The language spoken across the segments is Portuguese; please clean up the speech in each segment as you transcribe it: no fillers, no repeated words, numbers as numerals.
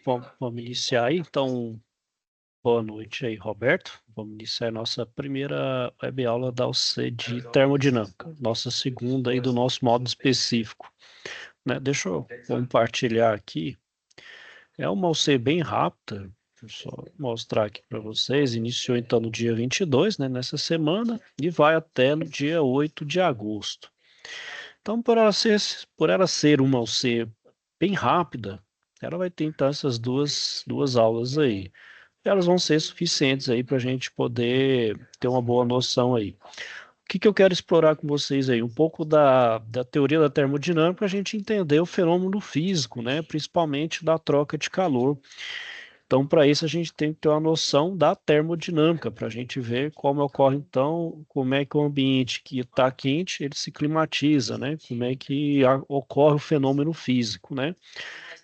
Bom, vamos iniciar aí, então, boa noite aí, Roberto. Vamos iniciar a nossa primeira web aula da UC de termodinâmica, nossa segunda aí do nosso módulo específico, né? Deixa eu compartilhar aqui, é uma UC bem rápida, deixa eu só mostrar aqui para vocês, iniciou então no dia 22, né, nessa semana, e vai até no dia 8 de agosto. Então, por ela ser uma UC bem rápida, ela vai ter então essas duas aulas aí. Elas vão ser suficientes aí para a gente poder ter uma boa noção aí. O que eu quero explorar com vocês aí? Um pouco da teoria da termodinâmica, para a gente entender o fenômeno físico, né? Principalmente da troca de calor. Então, para isso, a gente tem que ter uma noção da termodinâmica, para a gente ver como ocorre, então, como é que o ambiente que está quente, ele se climatiza, né? Como é que ocorre o fenômeno físico, né?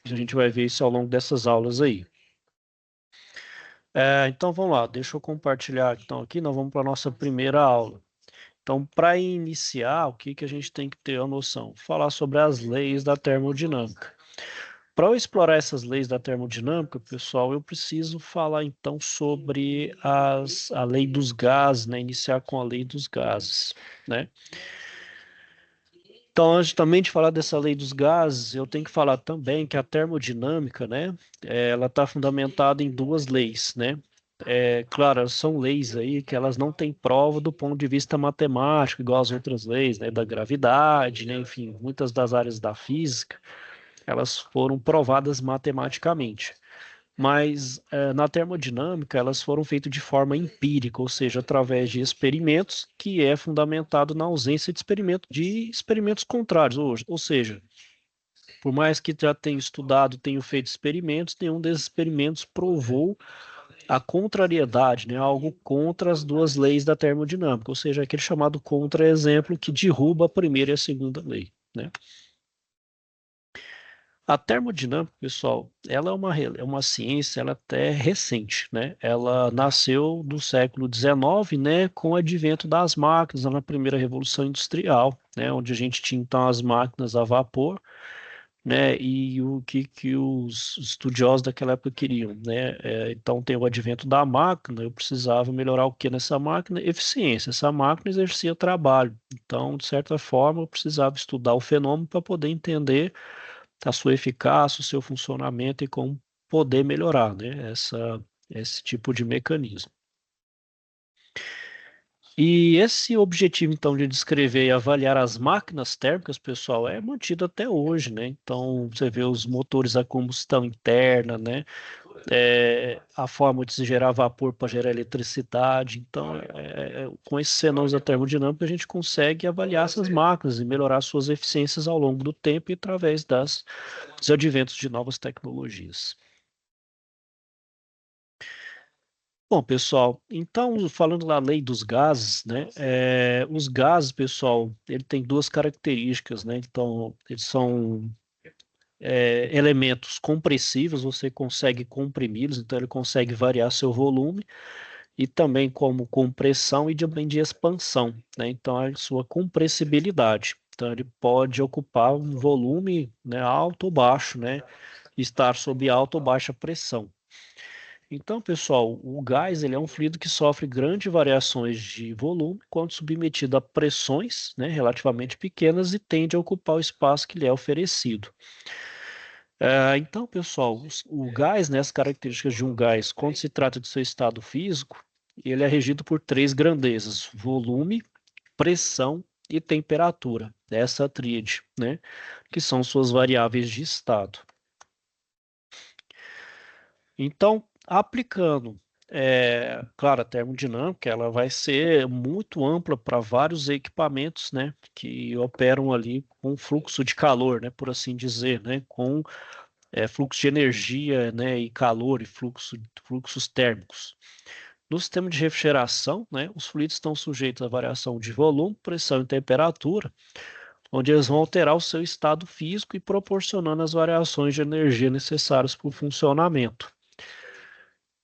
A gente vai ver isso ao longo dessas aulas aí. Então, vamos lá, deixa eu compartilhar, então, aqui, nós vamos para a nossa primeira aula. Então, para iniciar, o que a gente tem que ter a noção? Falar sobre as leis da termodinâmica. Para eu explorar essas leis da termodinâmica, pessoal, eu preciso falar então sobre a lei dos gases, né? Iniciar com a lei dos gases, né? Então, antes também de falar dessa lei dos gases, eu tenho que falar também que a termodinâmica, né? Ela está fundamentada em duas leis, né? Claro, são leis aí que elas não têm prova do ponto de vista matemático, igual as outras leis, né? Da gravidade, né? Enfim, muitas das áreas da física elas foram provadas matematicamente. Mas na termodinâmica elas foram feitas de forma empírica, ou seja, através de experimentos, que é fundamentado na ausência de experimentos contrários, ou seja, por mais que já tenha estudado, tenha feito experimentos, nenhum desses experimentos provou a contrariedade, né, algo contra as duas leis da termodinâmica, ou seja, aquele chamado contra-exemplo que derruba a primeira e a segunda lei, né? A termodinâmica, pessoal, ela é uma ciência, ela até recente, né? Ela nasceu no século XIX, né, com o advento das máquinas, na primeira revolução industrial, né, onde a gente tinha então as máquinas a vapor, né, e o que os estudiosos daquela época queriam, né? Então tem o advento da máquina, eu precisava melhorar o que nessa máquina? Eficiência. Essa máquina exercia trabalho, então de certa forma eu precisava estudar o fenômeno para poder entender a sua eficácia, o seu funcionamento e como poder melhorar, né, esse tipo de mecanismo. E esse objetivo, então, de descrever e avaliar as máquinas térmicas, pessoal, é mantido até hoje, né? Então, você vê os motores a combustão interna, né? A forma de se gerar vapor para gerar eletricidade. Então, com esses fenômenos da termodinâmica, a gente consegue avaliar essas máquinas e melhorar suas eficiências ao longo do tempo e através dos adventos de novas tecnologias. Bom, pessoal, então, falando da lei dos gases, né, os gases, pessoal, ele tem duas características, né, então, eles são elementos compressíveis, você consegue comprimi-los, então ele consegue variar seu volume, e também como compressão e também de expansão, né, então a sua compressibilidade, então ele pode ocupar um volume, né, alto ou baixo, né, estar sob alta ou baixa pressão. Então, pessoal, o gás ele é um fluido que sofre grandes variações de volume quando submetido a pressões, né, relativamente pequenas e tende a ocupar o espaço que lhe é oferecido. Então, pessoal, o gás, né, as características de um gás, quando se trata de seu estado físico, ele é regido por três grandezas: volume, pressão e temperatura. Essa tríade, né, que são suas variáveis de estado. Então, aplicando, claro, a termodinâmica, ela vai ser muito ampla para vários equipamentos, né, que operam ali com fluxo de calor, né, por assim dizer, né, com fluxo de energia, né, e calor e fluxos térmicos. No sistema de refrigeração, né, os fluidos estão sujeitos à variação de volume, pressão e temperatura, onde eles vão alterar o seu estado físico e proporcionando as variações de energia necessárias para o funcionamento.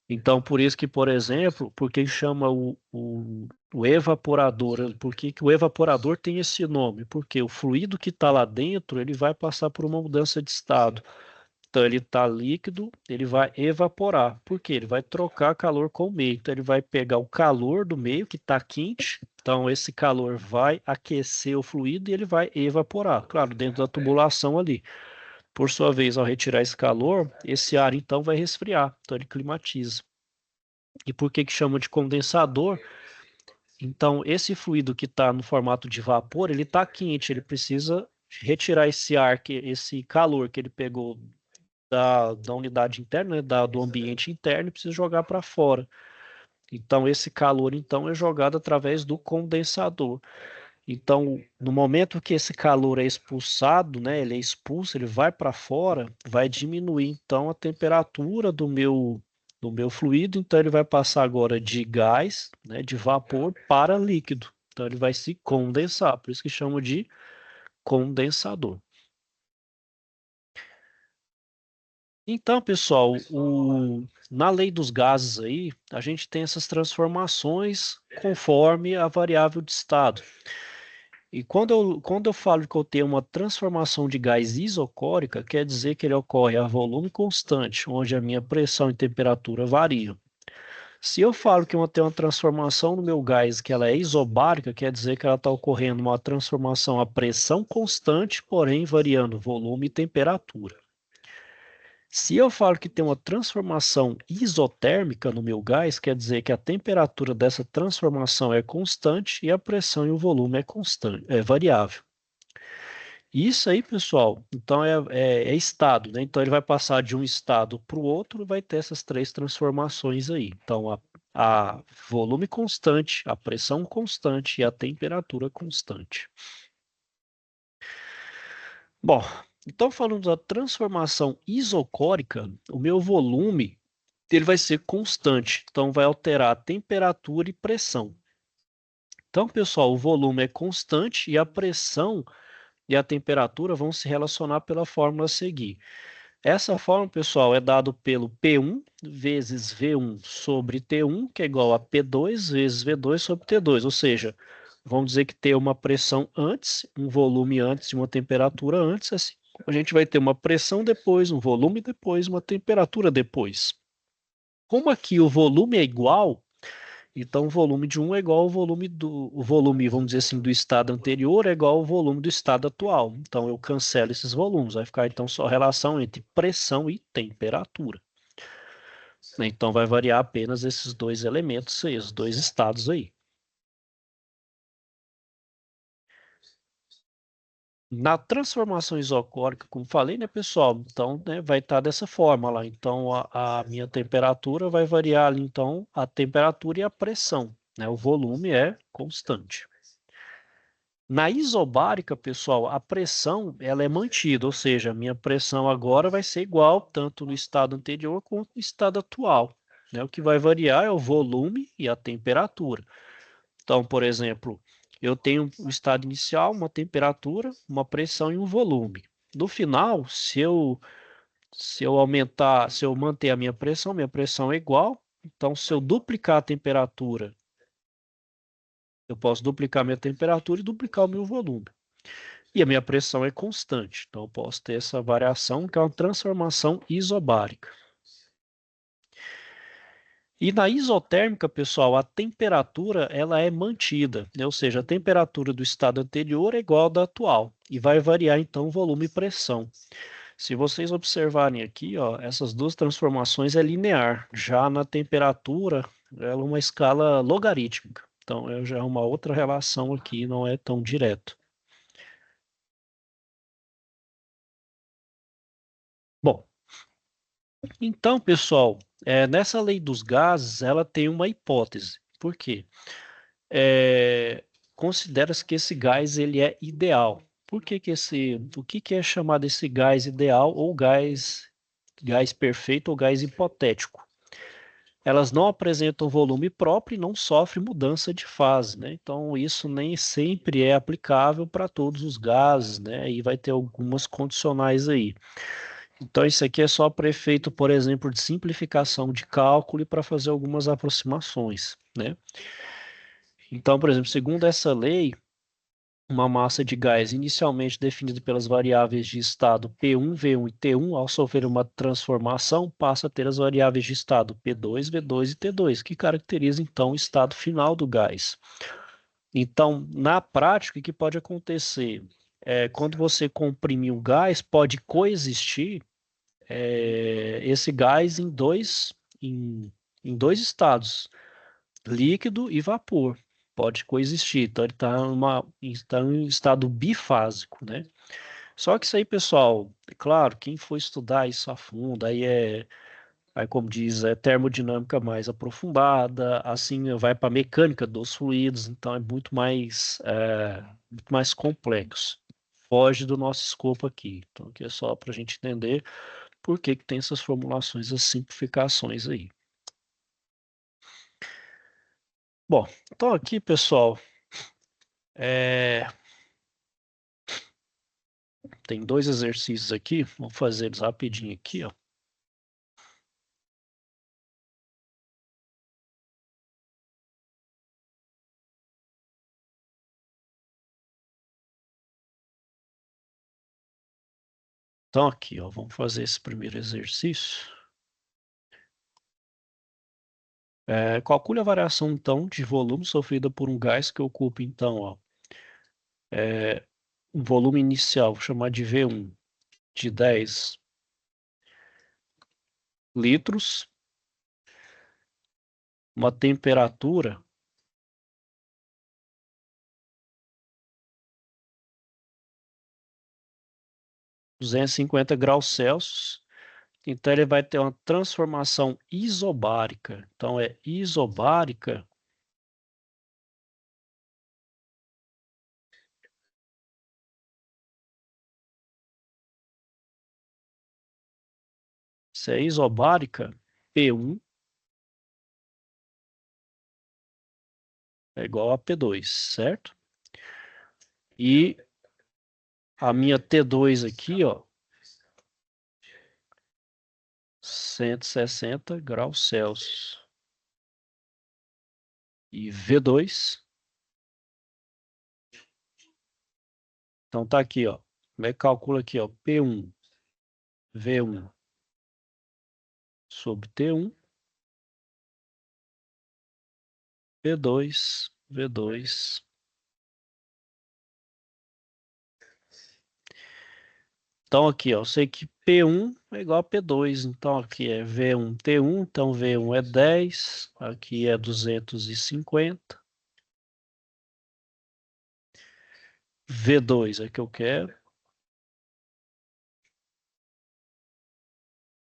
Então, por isso que, por exemplo, por que chama o evaporador? Por que que o evaporador tem esse nome? Porque o fluido que está lá dentro, ele vai passar por uma mudança de estado. Então, ele está líquido, ele vai evaporar. Por quê? Ele vai trocar calor com o meio. Então, ele vai pegar o calor do meio, que está quente. Então, esse calor vai aquecer o fluido e ele vai evaporar. Claro, dentro da tubulação ali. Por sua vez, ao retirar esse calor, esse ar então vai resfriar. Então, ele climatiza. E por que que chama de condensador? Então, esse fluido que está no formato de vapor, ele está quente, ele precisa retirar esse ar, esse calor que ele pegou da unidade interna, né, do ambiente interno, e precisa jogar para fora. Então, esse calor então é jogado através do condensador. Então, no momento que esse calor é expulsado, né, ele é expulso, ele vai para fora, vai diminuir então a temperatura do meu fluido, então ele vai passar agora de gás, né, de vapor para líquido. Então ele vai se condensar, por isso que chamam de condensador. Então, pessoal, na lei dos gases aí, a gente tem essas transformações conforme a variável de estado. E quando eu falo que eu tenho uma transformação de gás isocórica, quer dizer que ele ocorre a volume constante, onde a minha pressão e temperatura variam. Se eu falo que eu tenho uma transformação no meu gás que ela é isobárica, quer dizer que ela está ocorrendo uma transformação a pressão constante, porém variando volume e temperatura. Se eu falo que tem uma transformação isotérmica no meu gás, quer dizer que a temperatura dessa transformação é constante e a pressão e o volume é constante, é variável. Isso aí, pessoal, então é estado, né? Então ele vai passar de um estado para o outro e vai ter essas três transformações aí. Então a volume constante, a pressão constante e a temperatura constante. Bom, então falando da transformação isocórica, o meu volume ele vai ser constante, então vai alterar a temperatura e pressão. Então, pessoal, o volume é constante e a pressão e a temperatura vão se relacionar pela fórmula a seguir. Essa fórmula, pessoal, é dado pelo P1 vezes V1 sobre T1, que é igual a P2 vezes V2 sobre T2, ou seja, vamos dizer que tem uma pressão antes, um volume antes e uma temperatura antes, assim, a gente vai ter uma pressão depois, um volume depois, uma temperatura depois. Como aqui o volume é igual, então o volume de um é igual ao volume o volume, vamos dizer assim, do estado anterior é igual ao volume do estado atual. Então eu cancelo esses volumes, vai ficar então só a relação entre pressão e temperatura. Então vai variar apenas esses dois elementos aí, os dois estados aí. Na transformação isocórica, como falei, né, pessoal? Então, né, vai estar dessa forma lá. Então, a minha temperatura vai variar ali, então, a temperatura e a pressão, né? O volume é constante. Na isobárica, pessoal, a pressão ela é mantida, ou seja, a minha pressão agora vai ser igual tanto no estado anterior quanto no estado atual, né? O que vai variar é o volume e a temperatura. Então, por exemplo, eu tenho um estado inicial, uma temperatura, uma pressão e um volume. No final, se eu aumentar, se eu manter a minha pressão é igual. Então, se eu duplicar a temperatura, eu posso duplicar minha temperatura e duplicar o meu volume. E a minha pressão é constante. Então, eu posso ter essa variação, que é uma transformação isobárica. E na isotérmica, pessoal, a temperatura ela é mantida, né? Ou seja, a temperatura do estado anterior é igual à da atual e vai variar então volume e pressão. Se vocês observarem aqui, ó, essas duas transformações é linear. Já na temperatura, ela é uma escala logarítmica. Então, já é uma outra relação aqui, não é tão direto. Bom, então, pessoal, nessa lei dos gases, ela tem uma hipótese. Por quê? É, considera-se que esse gás ele é ideal. Por que que o que que é chamado esse gás ideal ou gás perfeito ou gás hipotético? Elas não apresentam volume próprio e não sofrem mudança de fase, né? Então isso nem sempre é aplicável para todos os gases, né? E vai ter algumas condicionais aí. Então, isso aqui é só para efeito, por exemplo, de simplificação de cálculo e para fazer algumas aproximações, né? Então, por exemplo, segundo essa lei, uma massa de gás inicialmente definida pelas variáveis de estado P1, V1 e T1, ao sofrer uma transformação, passa a ter as variáveis de estado P2, V2 e T2, que caracterizam então o estado final do gás. Então, na prática, o que pode acontecer? Quando você comprimir o gás, pode coexistir esse gás em, em dois estados, líquido e vapor. Pode coexistir. Então, ele está em estado bifásico, né? Só que isso aí, pessoal, é claro, quem for estudar isso a fundo, aí como diz, é termodinâmica mais aprofundada, assim vai para a mecânica dos fluidos, então é muito mais complexo. Foge do nosso escopo aqui. Então, aqui é só para a gente entender por que que tem essas formulações, as simplificações aí. Bom, então aqui, pessoal, é, tem dois exercícios aqui, vamos fazer eles rapidinho aqui, ó. Então aqui, ó, vamos fazer esse primeiro exercício. Calcule a variação, então, de volume sofrida por um gás que ocupa, então, ó, um volume inicial, vou chamar de V1, de 10 litros, uma temperatura 250 graus Celsius. Então, ele vai ter uma transformação isobárica. Então, é isobárica. Se é isobárica, P1 é igual a P2, certo? E a minha T2 aqui, ó, 160 graus Celsius. E V2, então tá aqui, ó. Como é que calcula aqui, ó? P1, V1 sobre T1, P2, V2. Então aqui, ó, eu sei que P1 é igual a P2, então aqui é V1, T1, então V1 é 10, aqui é 250, V2 é que eu quero.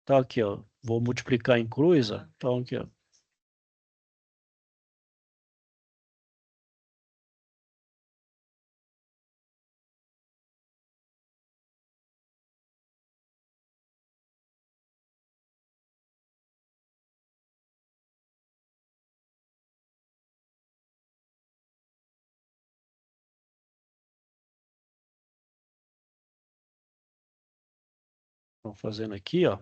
Então aqui, ó, vou multiplicar em cruz, ó. Então aqui, ó, vamos fazendo aqui, ó,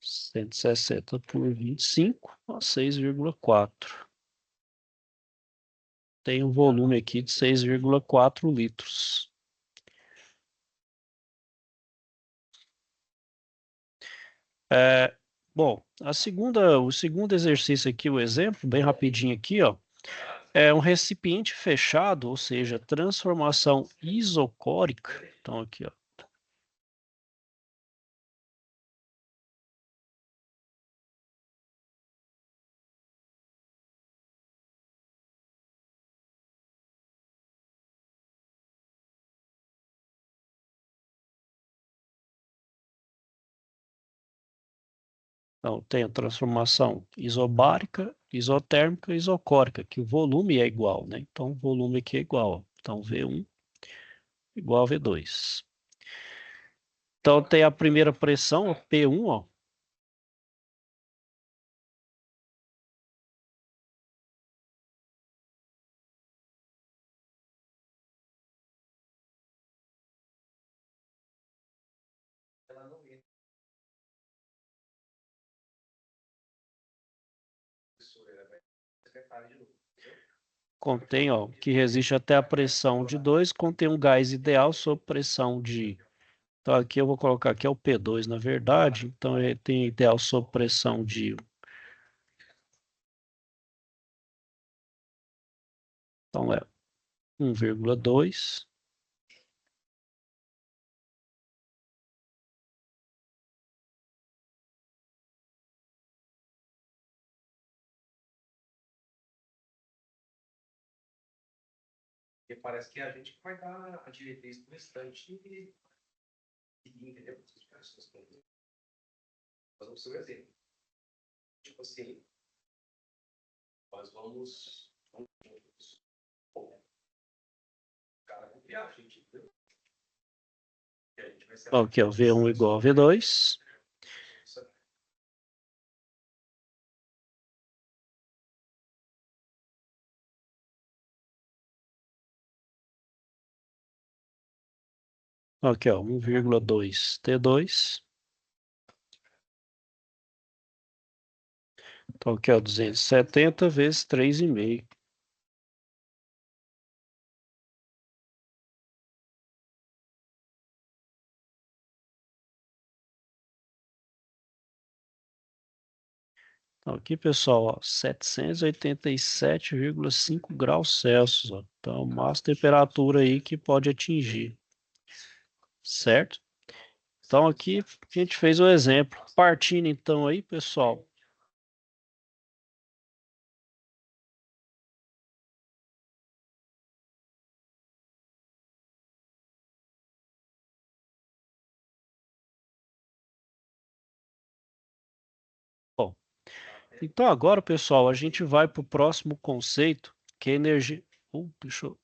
160 por 25, ó, 6,4. Tem um volume aqui de 6,4 litros. É, bom, o segundo exercício aqui, o exemplo, bem rapidinho aqui, ó, é um recipiente fechado, ou seja, transformação isocórica. Então, aqui, ó, então, tem a transformação isobárica, isotérmica, isocórica, que o volume é igual, né? Então, o volume aqui é igual, ó. Então, V1 igual a V2. Então, tem a primeira pressão, ó, P1, ó, Contém, ó, que resiste até a pressão de 2, contém um gás ideal sob pressão de... Então, aqui eu vou colocar que é o P2, na verdade. Então, ele tem ideal sob pressão de... Então, é 1,2. Porque parece que a gente vai dar a diretriz para o restante e seguir, entendeu? Fazer o seu exemplo. Tipo assim, nós vamos cara copiar a gente, entendeu? E a gente vai ser Aqui é o V1 igual a V2. Aqui, ó, 1,2 T2. Então, aqui, ó, 270 vezes 3,5. Então, aqui, pessoal, ó, 787,5 graus Celsius. Ó. Então, máxima temperatura aí que pode atingir. Certo? Então, aqui a gente fez o exemplo. Partindo, então, aí, pessoal. Bom, então agora, pessoal, a gente vai para o próximo conceito, que é energia... deixa eu...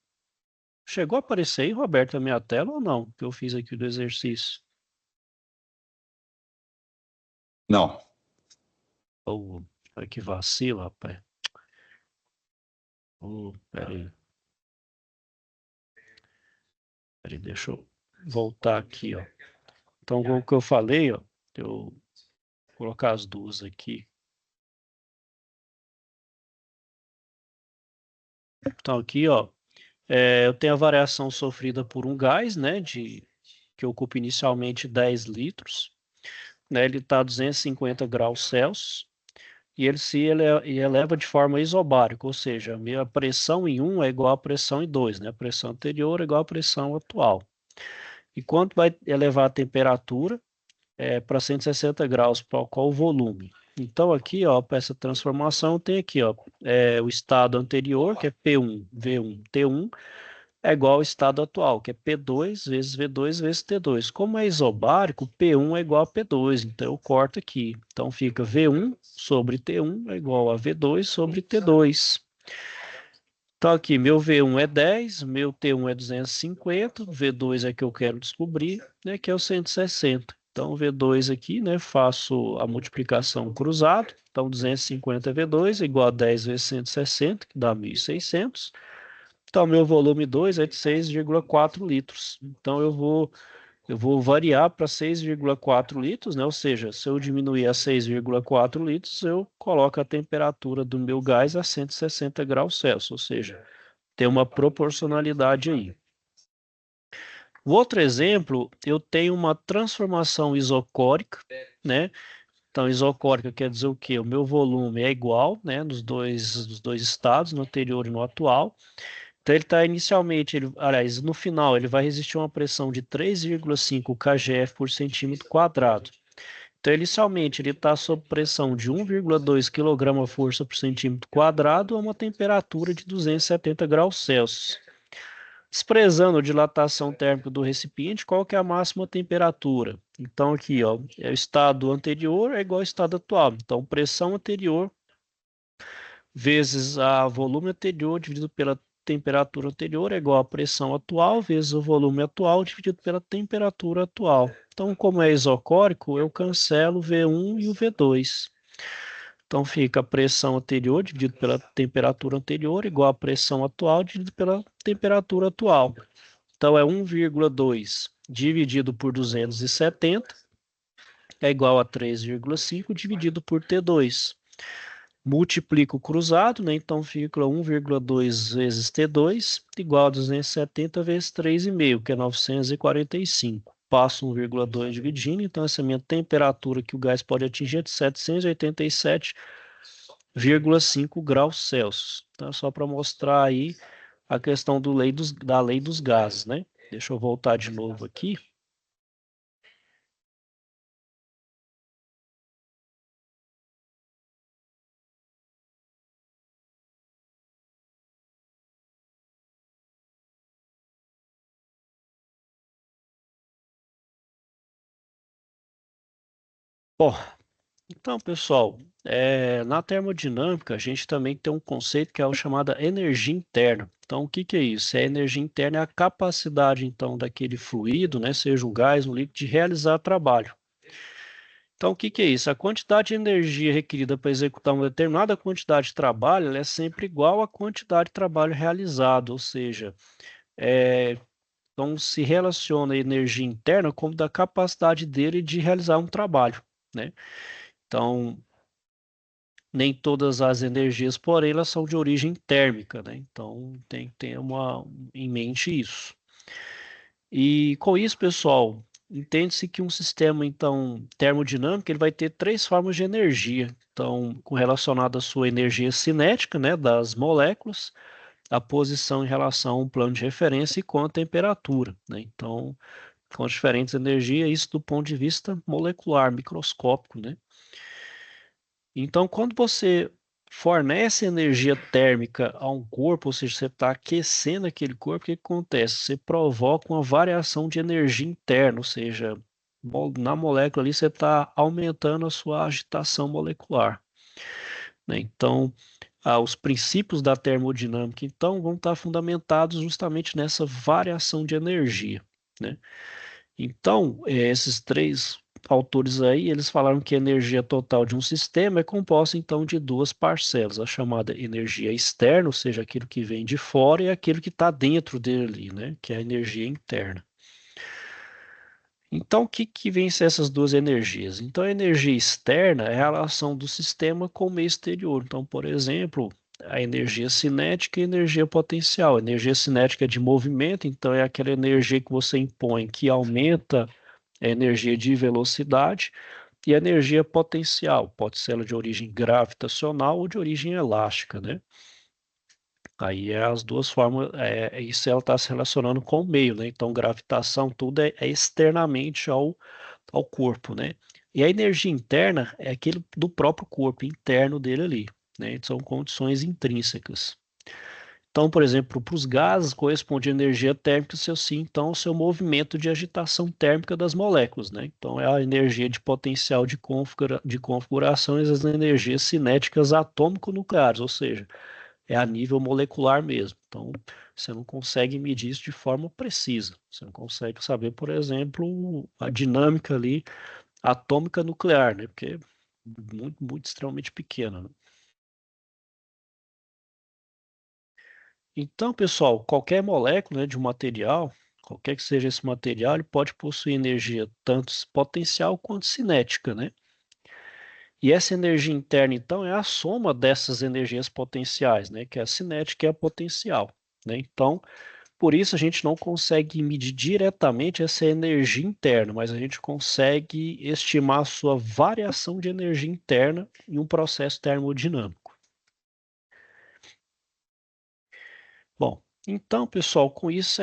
Chegou a aparecer aí, Roberto, a minha tela ou não? Que eu fiz aqui do exercício. Não. Oh, que vacilo, rapaz. Oh, peraí. Peraí, deixa eu voltar aqui, ó. Então, como que eu falei, ó, eu vou colocar as duas aqui. Então, aqui, ó, eu tenho a variação sofrida por um gás, né, que ocupa inicialmente 10 litros, né, ele está a 250 graus Celsius, e ele se eleva de forma isobárica, ou seja, a minha pressão em 1 é igual à pressão em 2, né, a pressão anterior é igual à pressão atual. E quanto vai elevar a temperatura para 160 graus, para qual o volume? Então, aqui, ó, para essa transformação, tem aqui, ó, o estado anterior, que é P1, V1, T1, é igual ao estado atual, que é P2 vezes V2 vezes T2. Como é isobárico, P1 é igual a P2, então eu corto aqui. Então fica V1 sobre T1 é igual a V2 sobre T2. Então aqui, meu V1 é 10, meu T1 é 250, V2 é que eu quero descobrir, né, que é o 160. Então V2 aqui, né, faço a multiplicação cruzada, então 250 V2 é igual a 10 vezes 160, que dá 1.600. Então, meu volume 2 é de 6,4 litros. Então, eu vou variar para 6,4 litros, né? Ou seja, se eu diminuir a 6,4 litros, eu coloco a temperatura do meu gás a 160 graus Celsius, ou seja, tem uma proporcionalidade aí. O outro exemplo, eu tenho uma transformação isocórica, né? Então, isocórica quer dizer o quê? O meu volume é igual, né, nos dois estados, no anterior e no atual. Então, ele está inicialmente, aliás, no final, ele vai resistir a uma pressão de 3,5 kgf por centímetro quadrado. Então, inicialmente, ele está sob pressão de 1,2 kg/força por centímetro quadrado a uma temperatura de 270 graus Celsius. Desprezando a dilatação térmica do recipiente, qual que é a máxima temperatura? Então, aqui, ó, o estado anterior é igual ao estado atual. Então, pressão anterior vezes a volume anterior dividido pela temperatura anterior é igual à pressão atual vezes o volume atual dividido pela temperatura atual. Então, como é isocórico, eu cancelo o V1 e o V2. Então, fica a pressão anterior dividido pela temperatura anterior igual à pressão atual dividido pela temperatura atual. Então, é 1,2 dividido por 270 é igual a 3,5 dividido por T2. multiplico o cruzado, né? Então fica 1,2 vezes T2 igual a 270 vezes 3,5, que é 945. Passo 1,2 dividindo, então essa minha temperatura que o gás pode atingir é de 787,5 graus Celsius. Então, só para mostrar aí a questão da lei dos gases, né? Deixa eu voltar de novo aqui. Bom, então, pessoal, na termodinâmica, a gente também tem um conceito que é o chamado energia interna. Então, o que que é isso? A energia interna é a capacidade, então, daquele fluido, né, seja um gás, um líquido, de realizar trabalho. Então, o que que é isso? A quantidade de energia requerida para executar uma determinada quantidade de trabalho, ela é sempre igual à quantidade de trabalho realizado, ou seja, então se relaciona a energia interna como da capacidade dele de realizar um trabalho, né? Então, nem todas as energias, porém, elas são de origem térmica, né? Então, tem que ter em mente isso. E com isso, pessoal, entende-se que um sistema, então, termodinâmico, ele vai ter três formas de energia. Então, relacionado à sua energia cinética, né, das moléculas, a posição em relação a um plano de referência e com a temperatura, né? Então, com as diferentes energias, isso do ponto de vista molecular, microscópico, né? Então, quando você fornece energia térmica a um corpo, ou seja, você está aquecendo aquele corpo, o que acontece? Você provoca uma variação de energia interna, ou seja, na molécula ali você está aumentando a sua agitação molecular, né? Então, os princípios da termodinâmica, então, vão estar fundamentados justamente nessa variação de energia, né? Então, esses três autores aí, eles falaram que a energia total de um sistema é composta, então, de duas parcelas, a chamada energia externa, ou seja, aquilo que vem de fora, e aquilo que está dentro dele, né, que é a energia interna. Então, o que vem ser essas duas energias? Então, a energia externa é a relação do sistema com o meio exterior. Então, por exemplo, a energia cinética e a energia potencial. A energia cinética é de movimento, então é aquela energia que você impõe que aumenta a energia de velocidade, e a energia potencial, pode ser ela de origem gravitacional ou de origem elástica, né? Aí é as duas formas, isso ela está se relacionando com o meio, né? Então, gravitação, tudo é externamente ao corpo, né? E a energia interna é aquele do próprio corpo, interno dele ali, né? São condições intrínsecas. Então, por exemplo, para os gases corresponde a energia térmica, seu sim, então, o seu movimento de agitação térmica das moléculas, né? Então, é a energia de potencial de configuração e as energias cinéticas atômico-nucleares, ou seja, é a nível molecular mesmo. Então, você não consegue medir isso de forma precisa. Você não consegue saber, por exemplo, a dinâmica ali atômica nuclear, né? Porque é muito, muito extremamente pequena, né? Então, pessoal, qualquer molécula, né, de um material, qualquer que seja esse material, ele pode possuir energia tanto potencial quanto cinética, né? E essa energia interna, então, é a soma dessas energias potenciais, né? Que é a cinética e a potencial, né? Então, por isso a gente não consegue medir diretamente essa energia interna, mas a gente consegue estimar a sua variação de energia interna em um processo termodinâmico. Bom, então, pessoal, com isso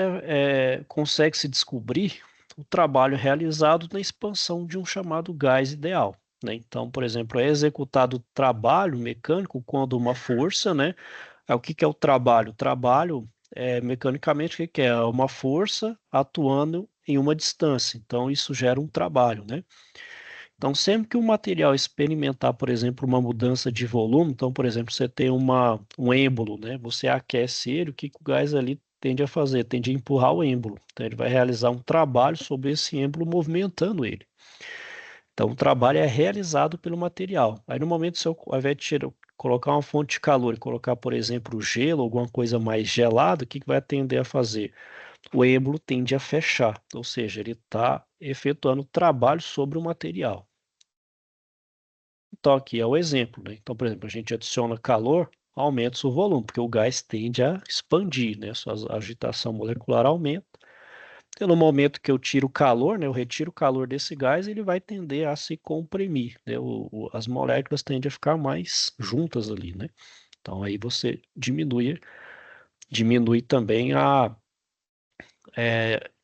consegue-se descobrir o trabalho realizado na expansão de um chamado gás ideal, né? Então, por exemplo, é executado trabalho mecânico quando uma força, né? O que que é o trabalho? O trabalho, mecanicamente, o que que é? É uma força atuando em uma distância. Então, isso gera um trabalho, né? Então, sempre que o material experimentar, por exemplo, uma mudança de volume, então, por exemplo, você tem um êmbolo, né? Você aquece ele, o que que o gás ali tende a fazer? Tende a empurrar o êmbolo. Então, ele vai realizar um trabalho sobre esse êmbolo movimentando ele. Então, o trabalho é realizado pelo material. Aí, no momento, se eu, ao invés de colocar uma fonte de calor e colocar, por exemplo, gelo, alguma coisa mais gelada, o que que vai tender a fazer? O êmbolo tende a fechar, ou seja, ele está efetuando trabalho sobre o material. Então, aqui é o exemplo, né? Então, por exemplo, a gente adiciona calor, aumenta o volume, porque o gás tende a expandir, né? Sua agitação molecular aumenta. E no momento que eu tiro o calor, né? Eu retiro o calor desse gás, ele vai tender a se comprimir, né? As moléculas tendem a ficar mais juntas ali, né? Então, aí você diminui também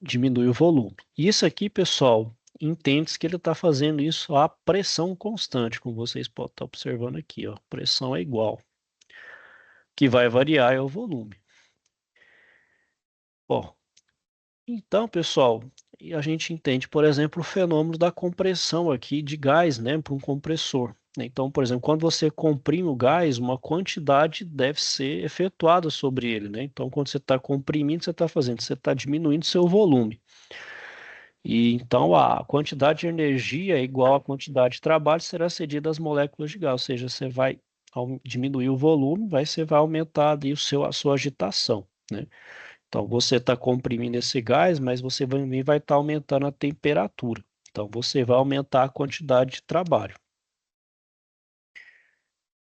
diminui o volume. Isso aqui, pessoal, entende-se que ele está fazendo isso a pressão constante, como vocês podem estar observando aqui, ó. Pressão é igual. O que vai variar é o volume. Bom, então, pessoal, e a gente entende, por exemplo, o fenômeno da compressão aqui de gás, né, para um compressor. Então, por exemplo, quando você comprime o gás, uma quantidade deve ser efetuada sobre ele, né? Então, quando você está comprimindo, você está diminuindo seu volume. E então a quantidade de energia é igual à quantidade de trabalho será cedida às moléculas de gás, ou seja, você vai diminuir o volume, você vai aumentar ali a sua agitação, né? Então você está comprimindo esse gás, mas você também vai estar aumentando a temperatura. Então você vai aumentar a quantidade de trabalho.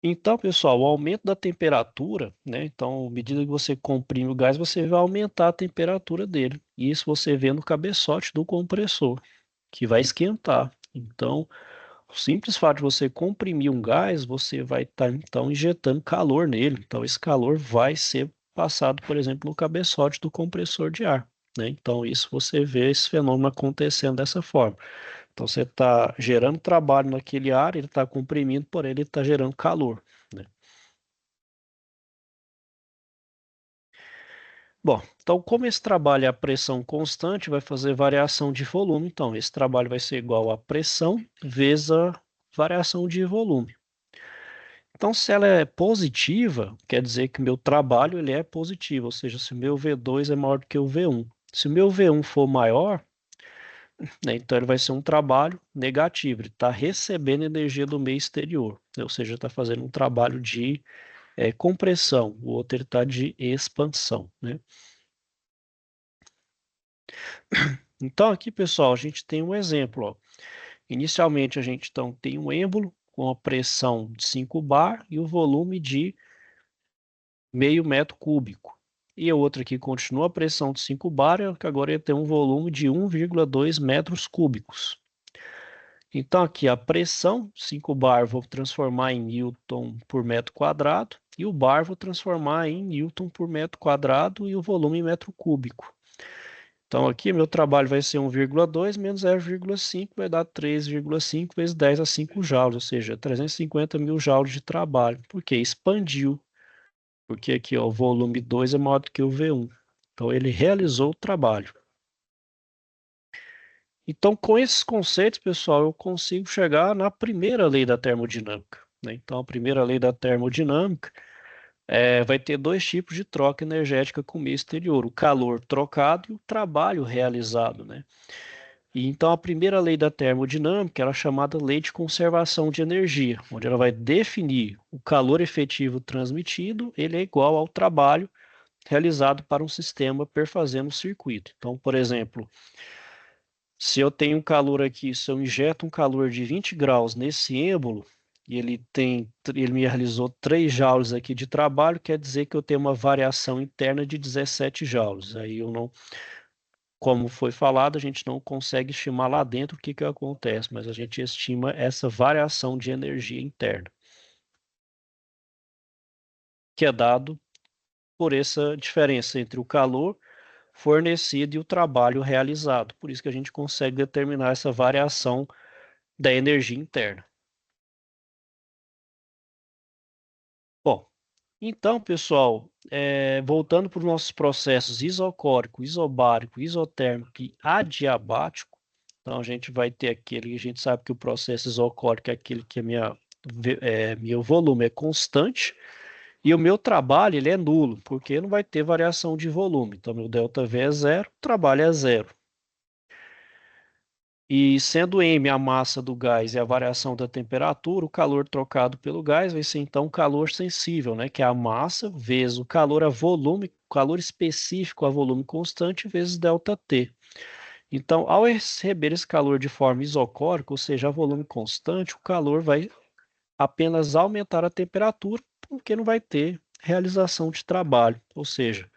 Então, pessoal, o aumento da temperatura, né? Então, à medida que você comprime o gás, você vai aumentar a temperatura dele. E isso você vê no cabeçote do compressor, que vai esquentar. Então, o simples fato de você comprimir um gás, você vai estar então injetando calor nele. Então, esse calor vai ser passado, por exemplo, no cabeçote do compressor de ar, né? Então, isso você vê esse fenômeno acontecendo dessa forma. Então, você está gerando trabalho naquele ar, ele está comprimindo, porém ele está gerando calor, né? Bom, então como esse trabalho é a pressão constante, vai fazer variação de volume. Então, esse trabalho vai ser igual a pressão vezes a variação de volume. Então, se ela é positiva, quer dizer que meu trabalho ele é positivo, ou seja, se o meu V2 é maior do que o V1. Se o meu V1 for maior, né, então ele vai ser um trabalho negativo, ele está recebendo energia do meio exterior, né, ou seja, está fazendo um trabalho de compressão, o outro ele está de expansão, né? Então, aqui, pessoal, a gente tem um exemplo, ó. Inicialmente, a gente então tem um êmbolo com a pressão de 5 bar e o volume de meio metro cúbico. E a outra aqui continua a pressão de 5 bar, que agora ia ter um volume de 1,2 metros cúbicos. Então, aqui a pressão, 5 bar, vou transformar em Newton por metro quadrado, e o bar vou transformar em Newton por metro quadrado e o volume em metro cúbico. Então, aqui meu trabalho vai ser 1,2 menos 0,5, vai dar 3,5 vezes 10 a 5 joules, ou seja, 350 mil joules de trabalho, porque expandiu, porque aqui ó, o volume 2 é maior do que o V1. Então, ele realizou o trabalho. Então, com esses conceitos, pessoal, eu consigo chegar na primeira lei da termodinâmica, né? Então, a primeira lei da termodinâmica vai ter dois tipos de troca energética com o meio exterior, o calor trocado e o trabalho realizado, né? E então a primeira lei da termodinâmica era chamada lei de conservação de energia, onde ela vai definir o calor efetivo transmitido, ele é igual ao trabalho realizado para um sistema perfazendo o circuito. Então, por exemplo, se eu tenho um calor aqui, se eu injeto um calor de 20 graus nesse êmbolo, e ele me realizou 3 joules aqui de trabalho, quer dizer que eu tenho uma variação interna de 17 joules. Aí eu não, como foi falado, a gente não consegue estimar lá dentro o que que acontece, mas a gente estima essa variação de energia interna, que é dado por essa diferença entre o calor fornecido e o trabalho realizado. Por isso que a gente consegue determinar essa variação da energia interna. Bom, então, pessoal, voltando para os nossos processos isocórico, isobárico, isotérmico e adiabático, então a gente vai ter aquele, a gente sabe que o processo isocórico é aquele que meu volume é constante e o meu trabalho ele é nulo, porque não vai ter variação de volume. Então, meu ΔV é zero, o trabalho é zero. E sendo M a massa do gás e a variação da temperatura, o calor trocado pelo gás vai ser então calor sensível, né? Que é a massa vezes o calor a volume, calor específico a volume constante vezes ΔT. Então, ao receber esse calor de forma isocórica, ou seja, a volume constante, o calor vai apenas aumentar a temperatura, porque não vai ter realização de trabalho. Ou seja,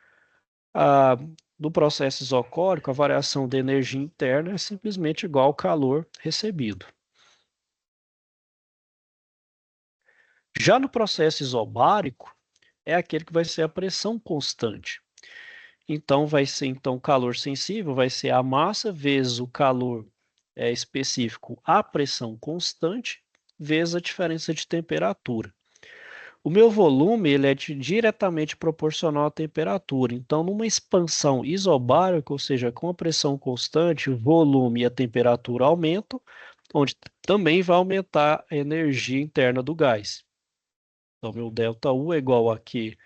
no processo isocórico, a variação de energia interna é simplesmente igual ao calor recebido. Já no processo isobárico, é aquele que vai ser a pressão constante. Então, vai ser então calor sensível, vai ser a massa vezes o calor específico à pressão constante, vezes a diferença de temperatura. O meu volume ele é diretamente proporcional à temperatura. Então, numa expansão isobárica, ou seja, com a pressão constante, o volume e a temperatura aumentam, onde também vai aumentar a energia interna do gás. Então, meu ΔU é igual a Q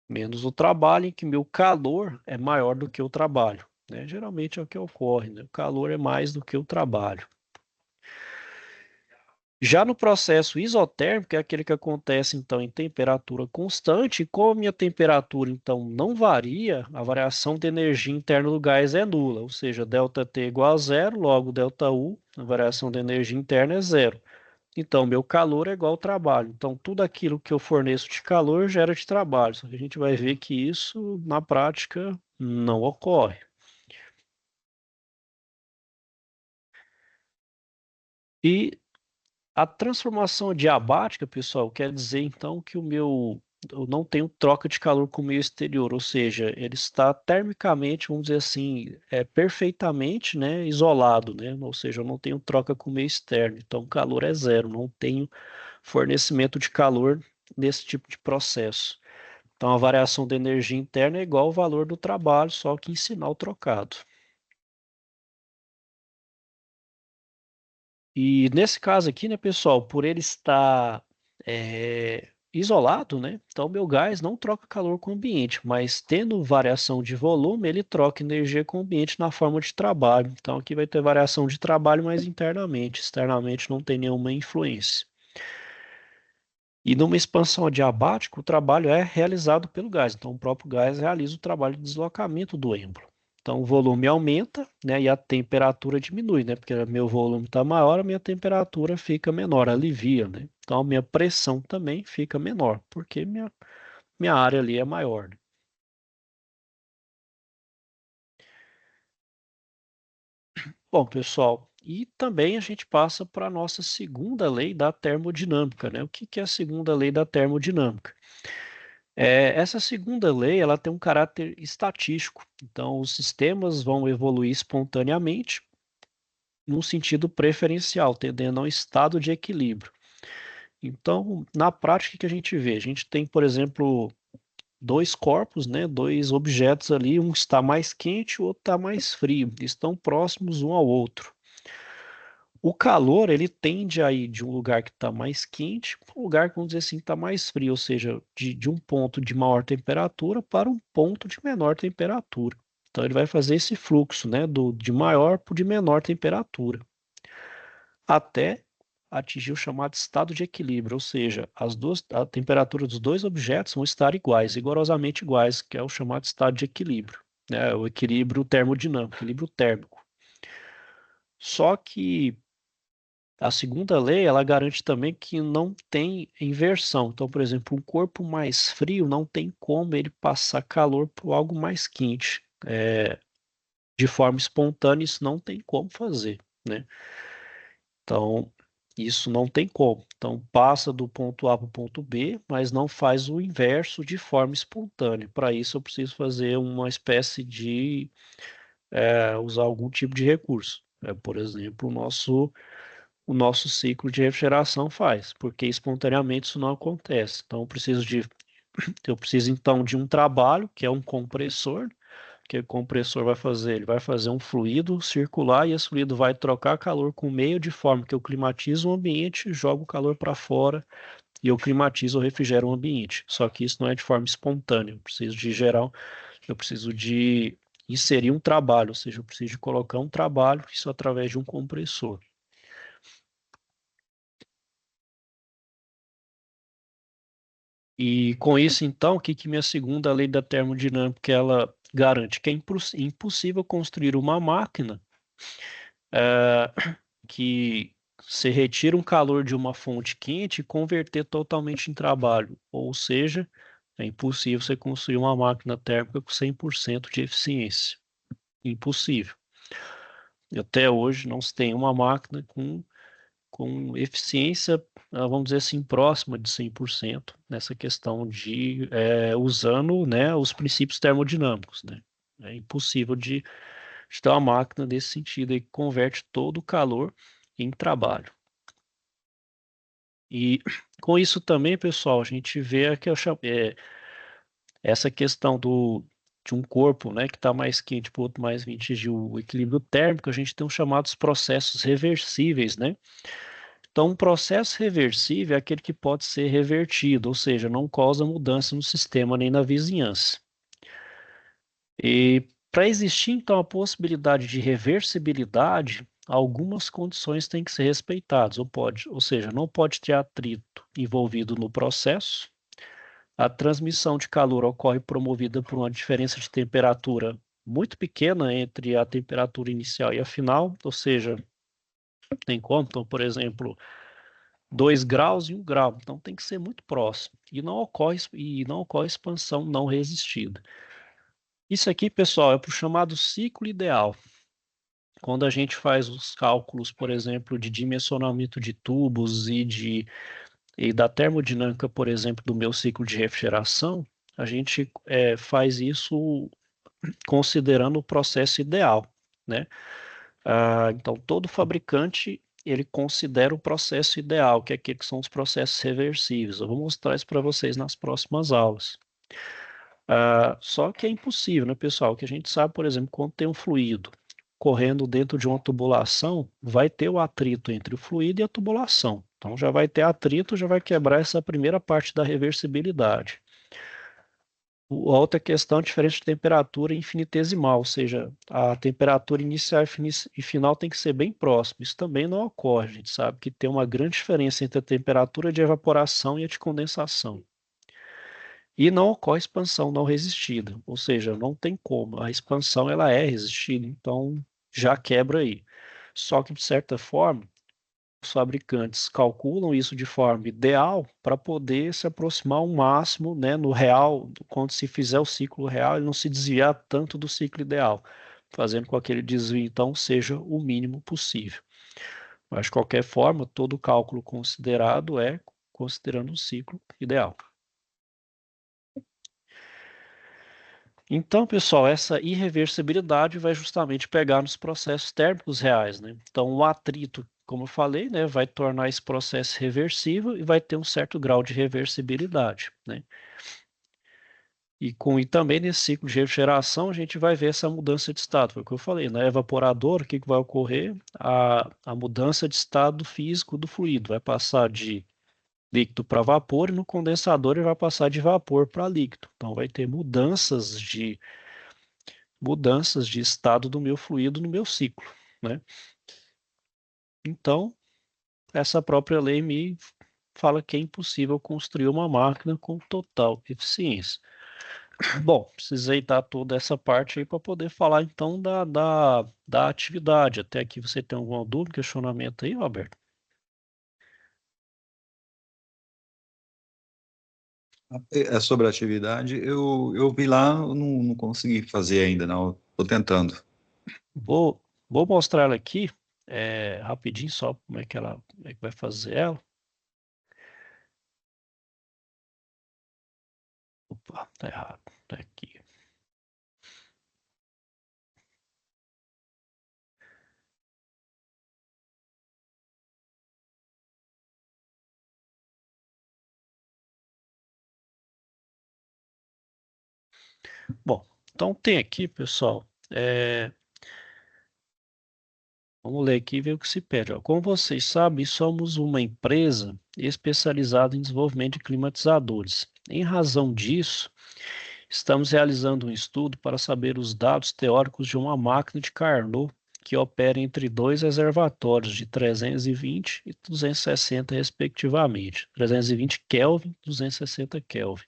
menos o trabalho, em que meu calor é maior do que o trabalho. Né? Geralmente é o que ocorre, né? O calor é mais do que o trabalho. Já no processo isotérmico, é aquele que acontece então em temperatura constante, e como a minha temperatura então não varia, a variação de energia interna do gás é nula, ou seja, ΔT é igual a zero, logo ΔU, a variação de energia interna é zero. Então, meu calor é igual ao trabalho. Então, tudo aquilo que eu forneço de calor gera de trabalho. Só que a gente vai ver que isso, na prática, não ocorre. E a transformação adiabática, pessoal, quer dizer então que eu não tenho troca de calor com o meio exterior, ou seja, ele está termicamente, vamos dizer assim, perfeitamente, né, isolado, né? Ou seja, eu não tenho troca com o meio externo. Então, o calor é zero, não tenho fornecimento de calor nesse tipo de processo. Então, a variação de energia interna é igual ao valor do trabalho, só que em sinal trocado. E nesse caso aqui, né, pessoal, por ele estar isolado, né, então meu gás não troca calor com o ambiente, mas tendo variação de volume, ele troca energia com o ambiente na forma de trabalho. Então aqui vai ter variação de trabalho, mas internamente, externamente não tem nenhuma influência. E numa expansão adiabática, o trabalho é realizado pelo gás. Então, o próprio gás realiza o trabalho de deslocamento do êmbolo. Então, o volume aumenta, né, e a temperatura diminui, né? Porque meu volume está maior, a minha temperatura fica menor, alivia, né? Então, a minha pressão também fica menor, porque minha área ali é maior. Né? Bom, pessoal, e também a gente passa para a nossa segunda lei da termodinâmica, né? O que que é a segunda lei da termodinâmica? Essa segunda lei ela tem um caráter estatístico, então os sistemas vão evoluir espontaneamente num sentido preferencial, tendendo a um estado de equilíbrio. Então, na prática, o que a gente vê? A gente tem, por exemplo, dois corpos, né, dois objetos ali, um está mais quente, o outro está mais frio, estão próximos um ao outro. O calor, ele tende a ir de um lugar que está mais quente para um lugar que, vamos dizer assim, está mais frio, ou seja, de um ponto de maior temperatura para um ponto de menor temperatura. Então, ele vai fazer esse fluxo, né, de maior para o de menor temperatura, até atingir o chamado estado de equilíbrio, ou seja, a temperatura dos dois objetos vão estar iguais, rigorosamente iguais, que é o chamado estado de equilíbrio, né, o equilíbrio termodinâmico, equilíbrio térmico. Só que a segunda lei, ela garante também que não tem inversão. Então, por exemplo, um corpo mais frio não tem como ele passar calor para algo mais quente. De forma espontânea, isso não tem como fazer, né? Então, isso não tem como. Então, passa do ponto A para o ponto B, mas não faz o inverso de forma espontânea. Para isso, eu preciso fazer uma espécie de usar algum tipo de recurso. Por exemplo, o nosso ciclo de refrigeração faz, porque espontaneamente isso não acontece. Então, eu preciso então de um trabalho, que é um compressor, que o compressor vai fazer, ele vai fazer um fluido circular e esse fluido vai trocar calor com o meio de forma que eu climatizo o ambiente, jogo o calor para fora e eu climatizo ou refrigero o ambiente. Só que isso não é de forma espontânea. Eu preciso de inserir um trabalho, ou seja, eu preciso de colocar um trabalho, isso através de um compressor. E com isso, então, o que que minha segunda lei da termodinâmica ela garante? Que é impossível construir uma máquina que você retira um calor de uma fonte quente e converter totalmente em trabalho, ou seja, é impossível você construir uma máquina térmica com 100% de eficiência. Impossível. E até hoje não se tem uma máquina com eficiência, vamos dizer assim, próxima de 100% nessa questão de usando, né, os princípios termodinâmicos, né? É impossível de ter uma máquina nesse sentido aí que converte todo o calor em trabalho. E com isso também, pessoal, a gente vê que essa questão de um corpo, né, que está mais quente para o outro mais quente, atingir o equilíbrio térmico, a gente tem os chamados processos reversíveis, né? Então, um processo reversível é aquele que pode ser revertido, ou seja, não causa mudança no sistema nem na vizinhança. E para existir, então, a possibilidade de reversibilidade, algumas condições têm que ser respeitadas, ou seja, não pode ter atrito envolvido no processo, a transmissão de calor ocorre promovida por uma diferença de temperatura muito pequena entre a temperatura inicial e a final, ou seja, tem como, então, por exemplo, 2 graus e 1 grau, então tem que ser muito próximo, e não ocorre expansão não resistida. Isso aqui, pessoal, é para o chamado ciclo ideal. Quando a gente faz os cálculos, por exemplo, de dimensionamento de tubos e da termodinâmica, por exemplo, do meu ciclo de refrigeração, a gente faz isso considerando o processo ideal, né? Então, todo fabricante ele considera o processo ideal, que é aquele que são os processos reversíveis. Eu vou mostrar isso para vocês nas próximas aulas. Só que é impossível, né, pessoal? Que a gente sabe, por exemplo, quando tem um fluido correndo dentro de uma tubulação, vai ter o atrito entre o fluido e a tubulação. Então já vai ter atrito, já vai quebrar essa primeira parte da reversibilidade. A outra questão é a diferença de temperatura infinitesimal, ou seja, a temperatura inicial e final tem que ser bem próxima. Isso também não ocorre, a gente sabe que tem uma grande diferença entre a temperatura de evaporação e a de condensação. E não ocorre expansão não resistida, ou seja, não tem como. A expansão ela é resistida, então já quebra aí. Só que, de certa forma, os fabricantes calculam isso de forma ideal para poder se aproximar ao máximo, né, no real, quando se fizer o ciclo real, ele não se desviar tanto do ciclo ideal, fazendo com que aquele desvio, então, seja o mínimo possível. Mas, de qualquer forma, todo o cálculo considerado é considerando o ciclo ideal. Então, pessoal, essa irreversibilidade vai justamente pegar nos processos térmicos reais, né? Então, o atrito, como eu falei, né, vai tornar esse processo reversível e vai ter um certo grau de reversibilidade, né? E também nesse ciclo de refrigeração, a gente vai ver essa mudança de estado. Foi o que eu falei, na evaporador, o que vai ocorrer? A mudança de estado físico do fluido vai passar de líquido para vapor e no condensador ele vai passar de vapor para líquido. Então, vai ter mudanças de estado do meu fluido no meu ciclo, né? Então, essa própria lei me fala que é impossível construir uma máquina com total eficiência. Bom, precisei dar toda essa parte aí para poder falar então da atividade. Até aqui você tem alguma dúvida, questionamento aí, Roberto? É sobre a atividade, eu vi lá, não consegui fazer ainda, não. Estou tentando. Vou mostrar ela aqui, rapidinho, só como é que vai fazer ela. Opa, tá errado, tá aqui. Bom, então tem aqui, pessoal, vamos ler aqui e ver o que se pede. Ó. Como vocês sabem, somos uma empresa especializada em desenvolvimento de climatizadores. Em razão disso, estamos realizando um estudo para saber os dados teóricos de uma máquina de Carnot que opera entre dois reservatórios de 320 e 260 respectivamente. 320 Kelvin, 260 Kelvin.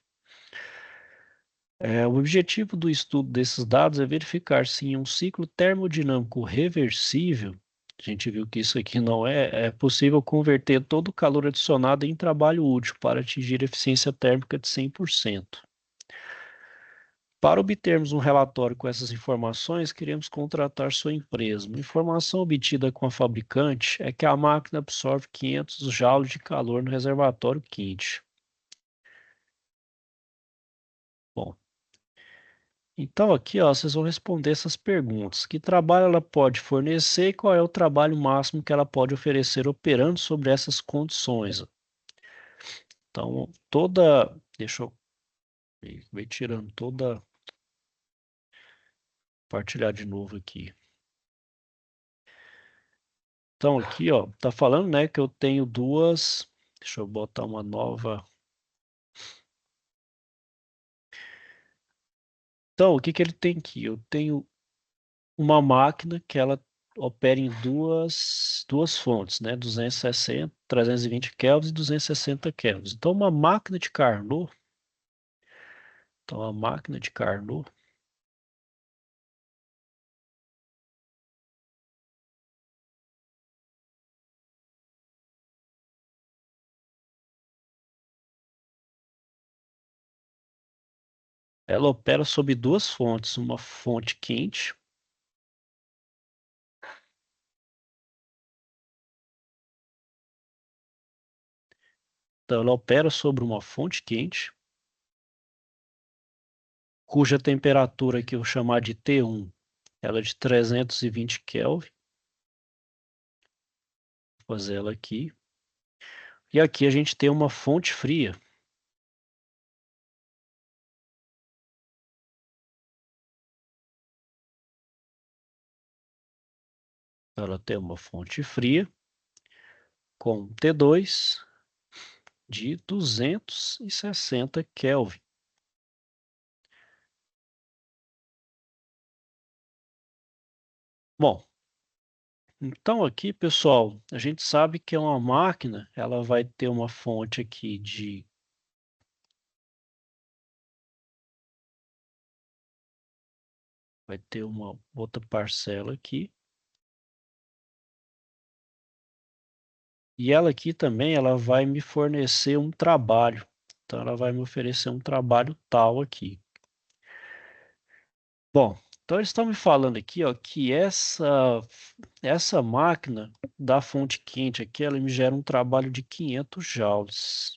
O objetivo do estudo desses dados é verificar se em um ciclo termodinâmico reversível A gente viu que isso aqui não é possível converter todo o calor adicionado em trabalho útil para atingir eficiência térmica de 100%. Para obtermos um relatório com essas informações, queremos contratar sua empresa. Uma informação obtida com a fabricante é que a máquina absorve 500 joules de calor no reservatório quente. Bom, então aqui ó, vocês vão responder essas perguntas. Que trabalho ela pode fornecer e qual é o trabalho máximo que ela pode oferecer operando sobre essas condições? Então, deixa eu ir tirando toda, compartilhar de novo aqui. Então aqui, ó, tá falando, né, que eu tenho duas, deixa eu botar uma nova. Então, o que que ele tem aqui? Eu tenho uma máquina que ela opera em duas fontes, né, 260, 320 kelvins e 260 kelvins. Então, uma máquina de Carnot, ela opera sob duas fontes, uma fonte quente, então ela opera sobre uma fonte quente, cuja temperatura que eu chamar de T1, ela é de 320 Kelvin. Vou fazer ela aqui. E aqui a gente tem uma fonte fria. Ela tem uma fonte fria com T2 de 260 Kelvin. Bom, então aqui, pessoal, a gente sabe que é uma máquina, ela vai ter uma fonte aqui de vai ter uma outra parcela aqui. E ela aqui também, ela vai me fornecer um trabalho. Então ela vai me oferecer um trabalho tal aqui. Bom, então eles estão me falando aqui, ó, que essa máquina da fonte quente aqui, ela me gera um trabalho de 500 joules,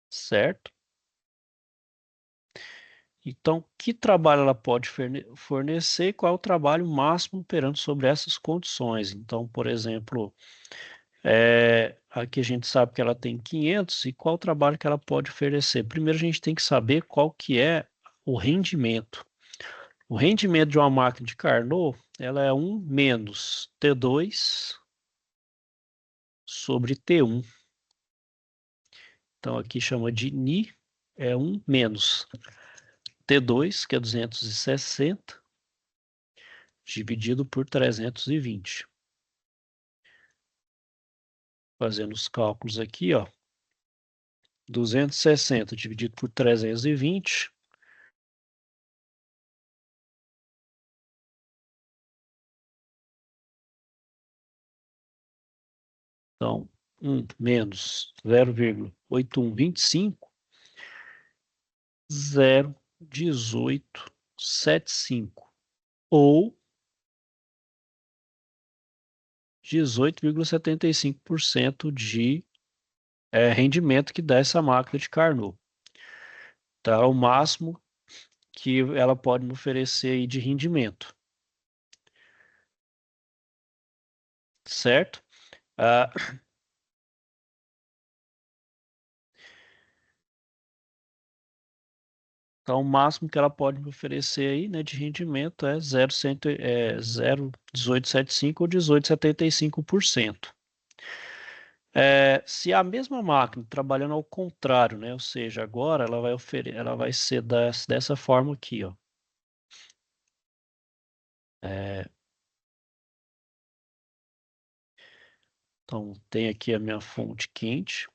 certo? Então, que trabalho ela pode fornecer e qual é o trabalho máximo operando sobre essas condições? Então, por exemplo, aqui a gente sabe que ela tem 500 e qual o trabalho que ela pode oferecer? Primeiro a gente tem que saber qual que é o rendimento. O rendimento de uma máquina de Carnot, ela é 1 menos T2 sobre T1. Então aqui chama de Ni, é 1 menos T2, que é 260, dividido por 320. Fazendo os cálculos aqui, ó. 260 dividido por 320. Então, 1 menos 0,8125, 0,1875. Ou 18,75% de rendimento que dá essa máquina de Carnot. Tá? O máximo que ela pode me oferecer aí de rendimento. Certo? Ah, então, o máximo que ela pode me oferecer aí, né, de rendimento é 0,1875 ou 18,75%. Se a mesma máquina trabalhando ao contrário, né, ou seja, agora ela vai ser dessa forma aqui, ó. Então, tem aqui a minha fonte quente.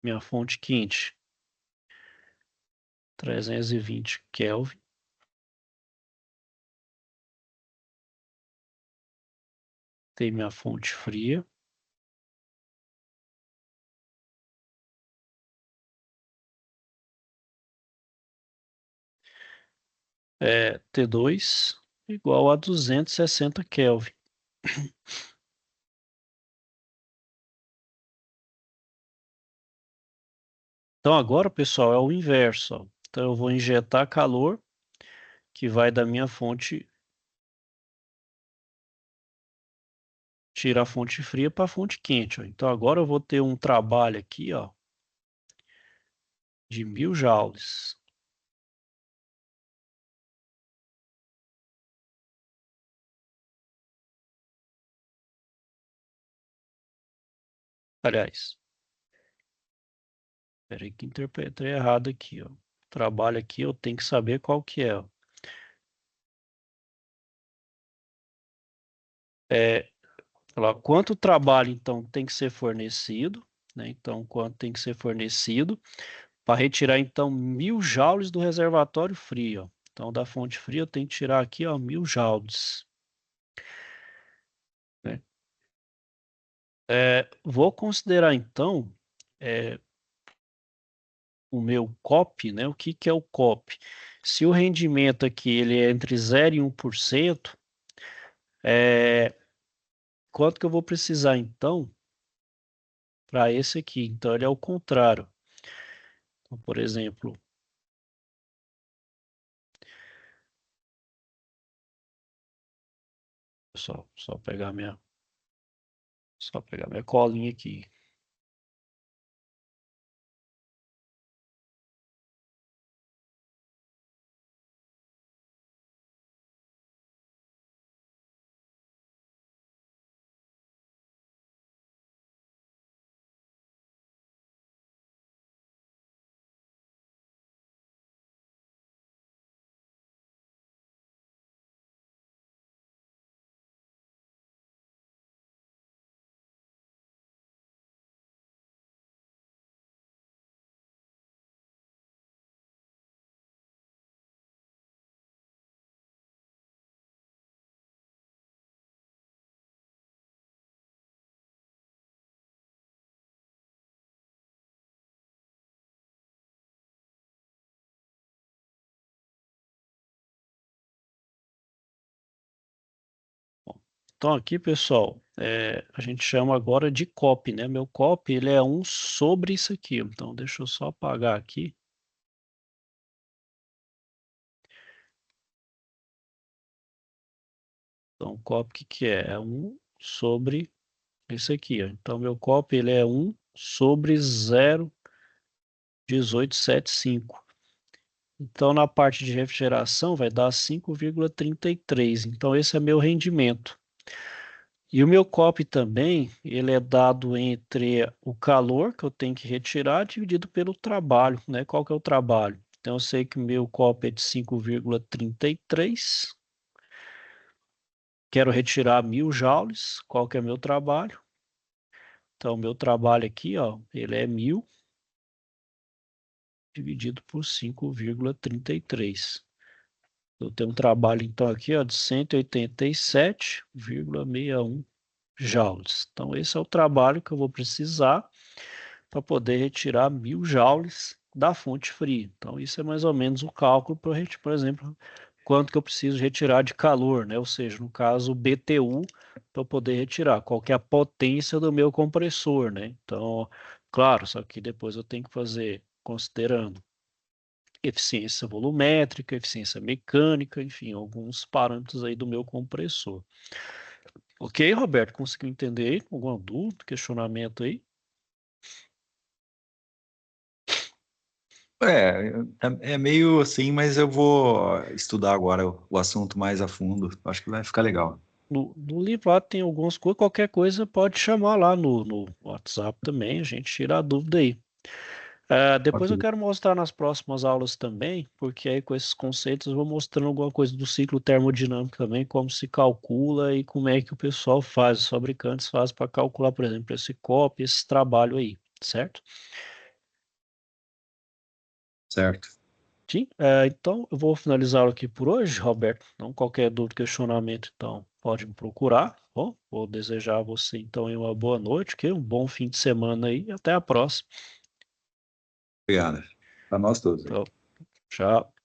minha fonte quente, 320 Kelvin. Tem minha fonte fria. T2 igual a 260 Kelvin. Então agora, pessoal, é o inverso. Ó. Então eu vou injetar calor, que vai da minha fonte, tirar a fonte fria para a fonte quente. Ó. Então agora eu vou ter um trabalho aqui, ó, de 1000 joules. Aliás, peraí que interpretei errado aqui, ó. Trabalho aqui eu tenho que saber qual que é, ó. Quanto trabalho, então, tem que ser fornecido, né? Então, quanto tem que ser fornecido para retirar, então, 1000 joules do reservatório frio, ó. Então, da fonte fria eu tenho que tirar aqui, ó, 1000 joules. Né? Vou considerar, então, o meu COP, né? O que que é o COP? Se o rendimento aqui ele é entre 0 e 1%, quanto que eu vou precisar, então, para esse aqui? Então, ele é o contrário. Então, por exemplo, só pegar minha colinha aqui. Então aqui, pessoal, a gente chama agora de COP, né? Meu COP, ele é 1 sobre isso aqui. Então, deixa eu só apagar aqui. Então, COP, o que que é? É 1 sobre isso aqui, ó. Então, meu COP, ele é 1 sobre 0,1875. Então, na parte de refrigeração, vai dar 5,33. Então, esse é meu rendimento. E o meu COP também, ele é dado entre o calor que eu tenho que retirar dividido pelo trabalho, né? Qual que é o trabalho? Então eu sei que o meu COP é de 5,33. Quero retirar 1000 joules. Qual que é o meu trabalho? Então o meu trabalho aqui, ó, ele é 1000 dividido por 5,33. Eu tenho um trabalho então aqui, ó, de 187,61 joules. Então esse é o trabalho que eu vou precisar para poder retirar 1000 joules da fonte fria. Então, isso é mais ou menos o cálculo para, por exemplo, quanto que eu preciso retirar de calor, né? Ou seja, no caso, o BTU, para poder retirar, qual que é a potência do meu compressor, né? Então, claro, só que depois eu tenho que fazer, considerando eficiência volumétrica, eficiência mecânica, enfim, alguns parâmetros aí do meu compressor. Ok, Roberto, conseguiu entender aí? Alguma dúvida, questionamento aí? É meio assim, mas eu vou estudar agora o assunto mais a fundo. Acho que vai ficar legal. No livro lá tem algumas coisas, qualquer coisa pode chamar lá no WhatsApp também, a gente tira a dúvida aí. Depois eu Ok. quero mostrar nas próximas aulas também, porque aí com esses conceitos eu vou mostrando alguma coisa do ciclo termodinâmico também, como se calcula e como é que o pessoal faz, os fabricantes fazem para calcular, por exemplo, esse COP, esse trabalho aí, certo? certo? Sim, então eu vou finalizar aqui por hoje, Roberto. Então, qualquer dúvida, questionamento, então pode me procurar. Bom, vou desejar a você então aí uma boa noite, um bom fim de semana aí e até a próxima. Obrigado. Para nós todos. Tchau. Tchau.